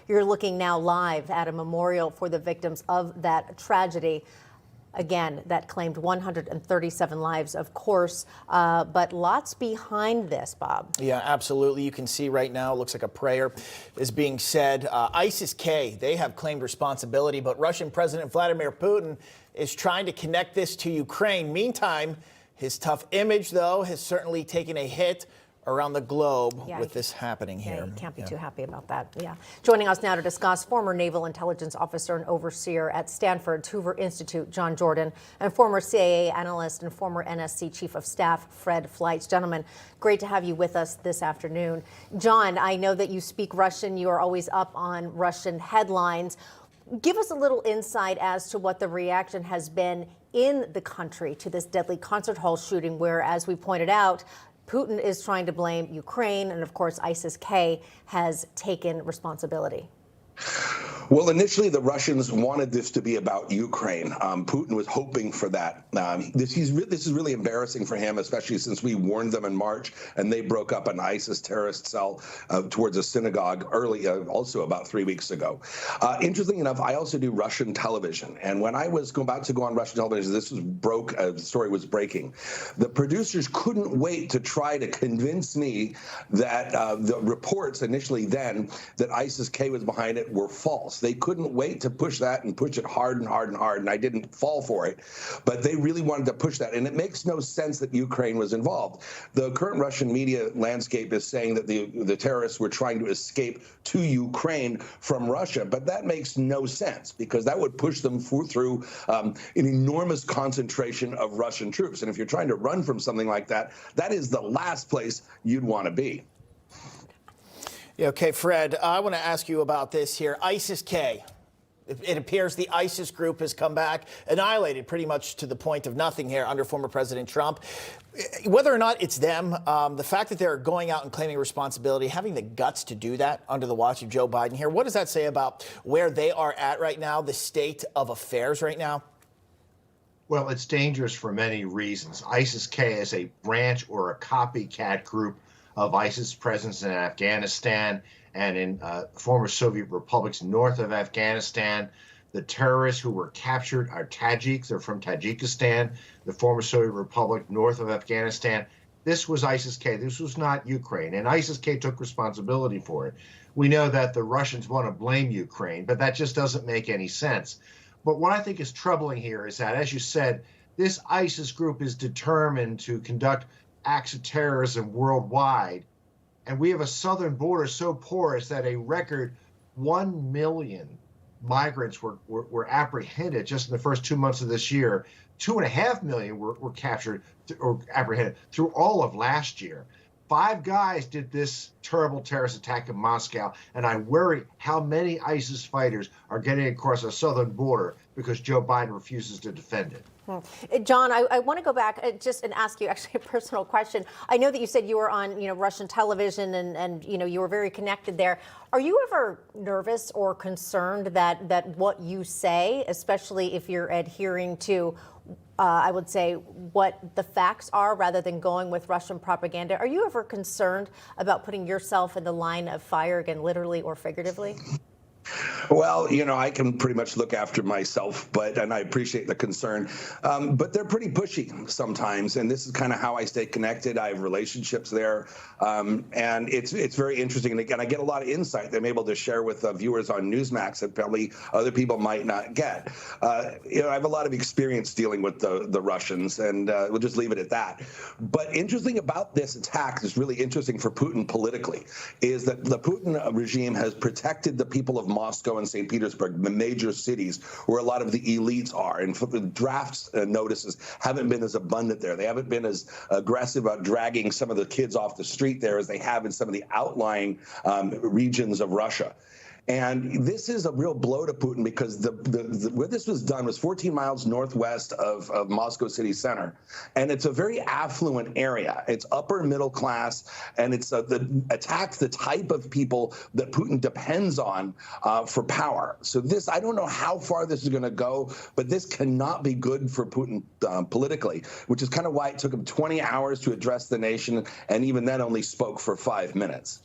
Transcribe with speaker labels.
Speaker 1: You're looking now live at a memorial for the victims of that tragedy. Again, that claimed 137 lives, of course, but lots behind this, Bob.
Speaker 2: Yeah, absolutely. You can see right now, it looks like a prayer is being said. ISIS-K, they have claimed responsibility, but Russian President Vladimir Putin is trying to connect this to Ukraine. Meantime, his tough image, though, has certainly taken a hit around the globe with this happening here.
Speaker 1: You can't be too happy about that. Yeah. Joining us now to discuss, former Naval Intelligence Officer and Overseer at Stanford's Hoover Institute, John Jordan, and former CIA analyst and former NSC Chief of Staff, Fred Fleitz. Gentlemen, great to have you with us this afternoon. John, I know that you speak Russian. You are always up on Russian headlines. Give us a little insight as to what the reaction has been in the country to this deadly concert hall shooting where, as we pointed out, Putin is trying to blame Ukraine, and of course, ISIS-K has taken responsibility.
Speaker 3: Well, initially, the Russians wanted this to be about Ukraine. Putin was hoping for that. This is really embarrassing for him, especially since we warned them in March, and they broke up an ISIS terrorist cell towards a synagogue also about 3 weeks ago. Interestingly enough, I also do Russian television, and when I was about to go on Russian television, the story was breaking. The producers couldn't wait to try to convince me that the reports initially then that ISIS-K was behind it were false. They couldn't wait to push that and push it hard and hard and hard, and I didn't fall for it. But they really wanted to push that, and it makes no sense that Ukraine was involved. The current Russian media landscape is saying that the terrorists were trying to escape to Ukraine from Russia, but that makes no sense because that would push them through an enormous concentration of Russian troops. And if you're trying to run from something like that, that is the last place you'd want to be.
Speaker 2: Yeah, okay, Fred, I want to ask you about this here. ISIS-K. It appears the ISIS group has come back, annihilated pretty much to the point of nothing here under former President Trump. Whether or not it's them, the fact that they're going out and claiming responsibility, having the guts to do that under the watch of Joe Biden here, what does that say about where they are at right now, the state of affairs right now?
Speaker 4: Well, it's dangerous for many reasons. ISIS-K is a branch or a copycat group of ISIS presence in Afghanistan and in former Soviet republics north of Afghanistan. The terrorists who were captured are Tajiks. They're from Tajikistan, the former Soviet republic north of Afghanistan. This was ISIS-K. This was not Ukraine. And ISIS-K took responsibility for it. We know that the Russians want to blame Ukraine, but that just doesn't make any sense. But what I think is troubling here is that, as you said, this ISIS group is determined to conduct acts of terrorism worldwide. And we have a southern border so porous that a record 1 million migrants were apprehended just in the first 2 months of this year. 2.5 million were captured or apprehended through all of last year. 5 guys did this terrible terrorist attack in Moscow, and I worry how many ISIS fighters are getting across our southern border because Joe Biden refuses to defend it.
Speaker 1: John, I want to go back just and ask you actually a personal question. I know that you said you were on, Russian television and you were very connected there. Are you ever nervous or concerned that what you say, especially if you're adhering to, I would say, what the facts are rather than going with Russian propaganda, are you ever concerned about putting yourself in the line of fire, again, literally or figuratively?
Speaker 3: Well, I can pretty much look after myself, and I appreciate the concern. But they're pretty pushy sometimes, and this is kind of how I stay connected. I have relationships there, and it's very interesting. And again, I get a lot of insight that I'm able to share with viewers on Newsmax that probably other people might not get. I have a lot of experience dealing with the Russians, and we'll just leave it at that. But interesting about this attack is really interesting for Putin politically, is that the Putin regime has protected the people of Moscow and St. Petersburg, the major cities where a lot of the elites are. And the draft notices haven't been as abundant there. They haven't been as aggressive about dragging some of the kids off the street there as they have in some of the outlying regions of Russia. And this is a real blow to Putin because where this was done was 14 miles northwest of Moscow city center. And it's a very affluent area. It's upper middle class, and it's attacks the type of people that Putin depends on for power. So this, I don't know how far this is going to go, but this cannot be good for Putin politically, which is kind of why it took him 20 hours to address the nation, and even then only spoke for 5 minutes.